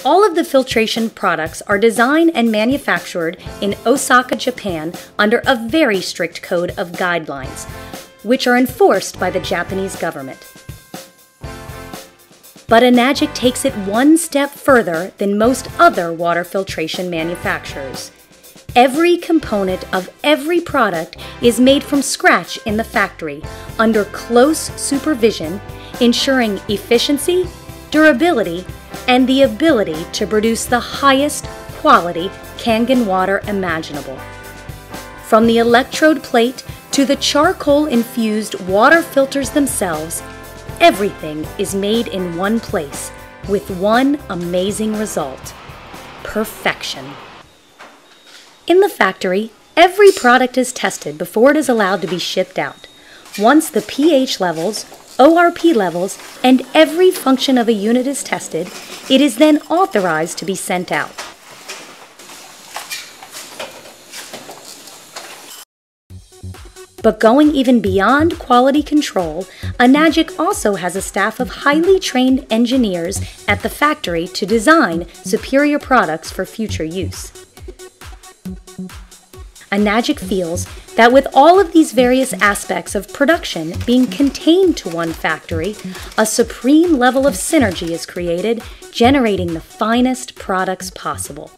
All of the filtration products are designed and manufactured in Osaka, Japan under a very strict code of guidelines, which are enforced by the Japanese government. But Enagic takes it one step further than most other water filtration manufacturers. Every component of every product is made from scratch in the factory under close supervision, ensuring efficiency, durability, and the ability to produce the highest quality Kangen water imaginable. From the electrode plate to the charcoal-infused water filters themselves, everything is made in one place with one amazing result: perfection. In the factory, every product is tested before it is allowed to be shipped out. Once the pH levels, ORP levels, and every function of a unit is tested, it is then authorized to be sent out. But going even beyond quality control, Enagic also has a staff of highly trained engineers at the factory to design superior products for future use. Enagic feels that with all of these various aspects of production being contained to one factory, a supreme level of synergy is created, generating the finest products possible.